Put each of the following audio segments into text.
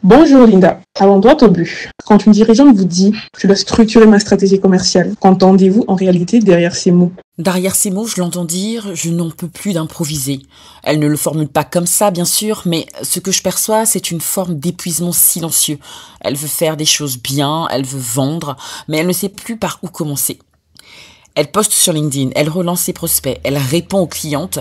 Bonjour Linda, allons droit au but. Quand une dirigeante vous dit « je dois structurer ma stratégie commerciale », qu'entendez-vous en réalité derrière ces mots? Derrière ces mots, je l'entends dire « je n'en peux plus d'improviser ». Elle ne le formule pas comme ça, bien sûr, mais ce que je perçois, c'est une forme d'épuisement silencieux. Elle veut faire des choses bien, elle veut vendre, mais elle ne sait plus par où commencer. Elle poste sur LinkedIn, elle relance ses prospects, elle répond aux clientes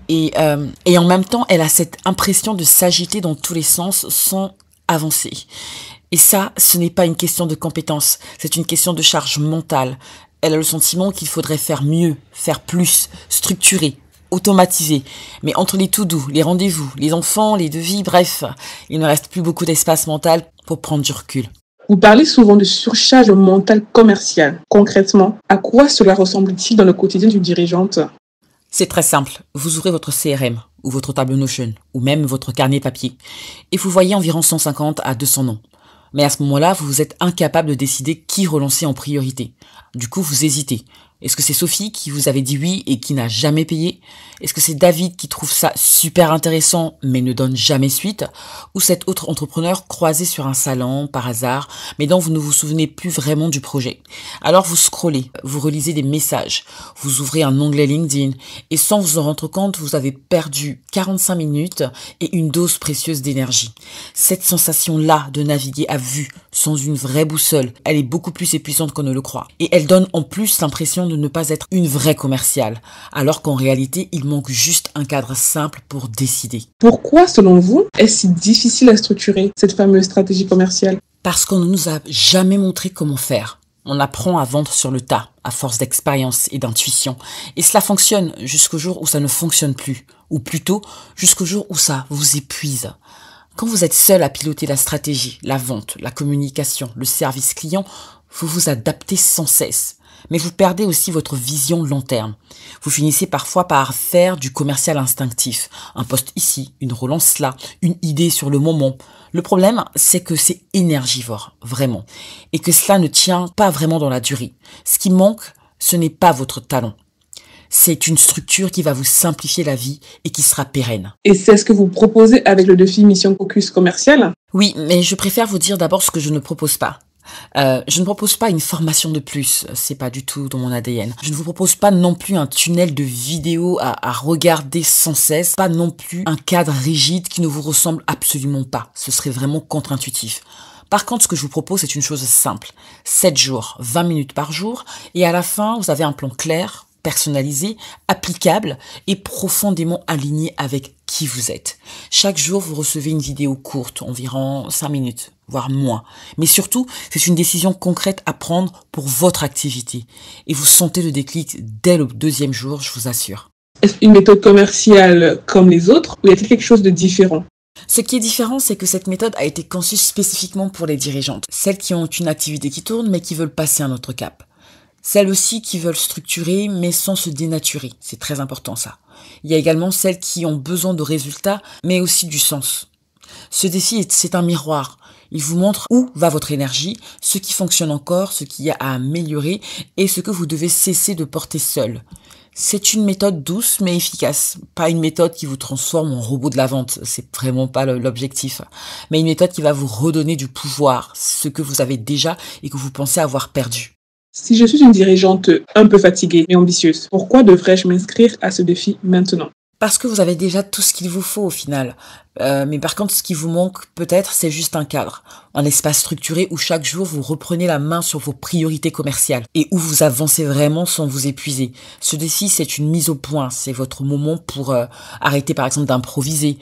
et en même temps, elle a cette impression de s'agiter dans tous les sens sans avancer. Et ça, ce n'est pas une question de compétence, c'est une question de charge mentale. Elle a le sentiment qu'il faudrait faire mieux, faire plus, structurer, automatiser. Mais entre les to-do, les rendez-vous, les enfants, les devis, bref, il ne reste plus beaucoup d'espace mental pour prendre du recul. Vous parlez souvent de surcharge mentale commerciale. Concrètement, à quoi cela ressemble-t-il dans le quotidien d'une dirigeante? C'est très simple. Vous ouvrez votre CRM ou votre tableau Notion ou même votre carnet papier et vous voyez environ 150 à 200 noms. Mais à ce moment-là, vous êtes incapable de décider qui relancer en priorité. Du coup, vous hésitez. Est-ce que c'est Sophie qui vous avait dit oui et qui n'a jamais payé? Est-ce que c'est David qui trouve ça super intéressant mais ne donne jamais suite? Ou cet autre entrepreneur croisé sur un salon par hasard mais dont vous ne vous souvenez plus vraiment du projet? Alors vous scrollez, vous relisez des messages, vous ouvrez un onglet LinkedIn et sans vous en rendre compte, vous avez perdu 45 minutes et une dose précieuse d'énergie. Cette sensation-là de naviguer à vue, sans une vraie boussole, elle est beaucoup plus épuisante qu'on ne le croit. Et elle donne en plus l'impression de ne pas être une vraie commerciale, alors qu'en réalité, il manque juste un cadre simple pour décider. Pourquoi, selon vous, est-ce si difficile à structurer cette fameuse stratégie commerciale? Parce qu'on ne nous a jamais montré comment faire. On apprend à vendre sur le tas, à force d'expérience et d'intuition. Et cela fonctionne jusqu'au jour où ça ne fonctionne plus. Ou plutôt, jusqu'au jour où ça vous épuise. Quand vous êtes seul à piloter la stratégie, la vente, la communication, le service client, vous vous adaptez sans cesse. Mais vous perdez aussi votre vision long terme. Vous finissez parfois par faire du commercial instinctif. Un poste ici, une relance là, une idée sur le moment. Le problème, c'est que c'est énergivore, vraiment. Et que cela ne tient pas vraiment dans la durée. Ce qui manque, ce n'est pas votre talent. C'est une structure qui va vous simplifier la vie et qui sera pérenne. Et c'est ce que vous proposez avec le défi Mission Focus Commercial? Oui, mais je préfère vous dire d'abord ce que je ne propose pas. Je ne propose pas une formation de plus, c'est pas du tout dans mon ADN. Je ne vous propose pas non plus un tunnel de vidéos à regarder sans cesse, pas non plus un cadre rigide qui ne vous ressemble absolument pas. Ce serait vraiment contre-intuitif. Par contre, ce que je vous propose, c'est une chose simple. 7 jours, 20 minutes par jour, et à la fin, vous avez un plan clair, personnalisé, applicable et profondément aligné avec qui vous êtes. Chaque jour, vous recevez une vidéo courte, environ 5 minutes, voire moins. Mais surtout, c'est une décision concrète à prendre pour votre activité. Et vous sentez le déclic dès le 2e jour, je vous assure. Est-ce une méthode commerciale comme les autres ou y a-t-il quelque chose de différent? Ce qui est différent, c'est que cette méthode a été conçue spécifiquement pour les dirigeantes. Celles qui ont une activité qui tourne, mais qui veulent passer un autre cap. Celles aussi qui veulent structurer mais sans se dénaturer, c'est très important ça. Il y a également celles qui ont besoin de résultats mais aussi du sens. Ce défi, c'est un miroir. Il vous montre où va votre énergie, ce qui fonctionne encore, ce qu'il y a à améliorer et ce que vous devez cesser de porter seul. C'est une méthode douce mais efficace, pas une méthode qui vous transforme en robot de la vente, c'est vraiment pas l'objectif, mais une méthode qui va vous redonner du pouvoir, ce que vous avez déjà et que vous pensez avoir perdu. Si je suis une dirigeante un peu fatiguée mais ambitieuse, pourquoi devrais-je m'inscrire à ce défi maintenant? Parce que vous avez déjà tout ce qu'il vous faut au final. Mais par contre, ce qui vous manque peut-être, c'est juste un cadre. Un espace structuré où chaque jour vous reprenez la main sur vos priorités commerciales et où vous avancez vraiment sans vous épuiser. Ce défi, c'est une mise au point. C'est votre moment pour arrêter par exemple d'improviser,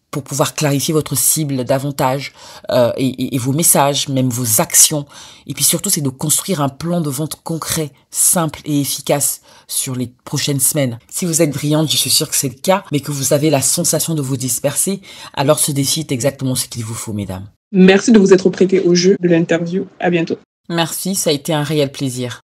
pour pouvoir clarifier votre cible davantage et vos messages, même vos actions. Et puis surtout, c'est de construire un plan de vente concret, simple et efficace sur les prochaines semaines. Si vous êtes brillante, je suis sûre que c'est le cas, mais que vous avez la sensation de vous disperser, alors ce défi est exactement ce qu'il vous faut, mesdames. Merci de vous être prêtée au jeu de l'interview. À bientôt. Merci, ça a été un réel plaisir.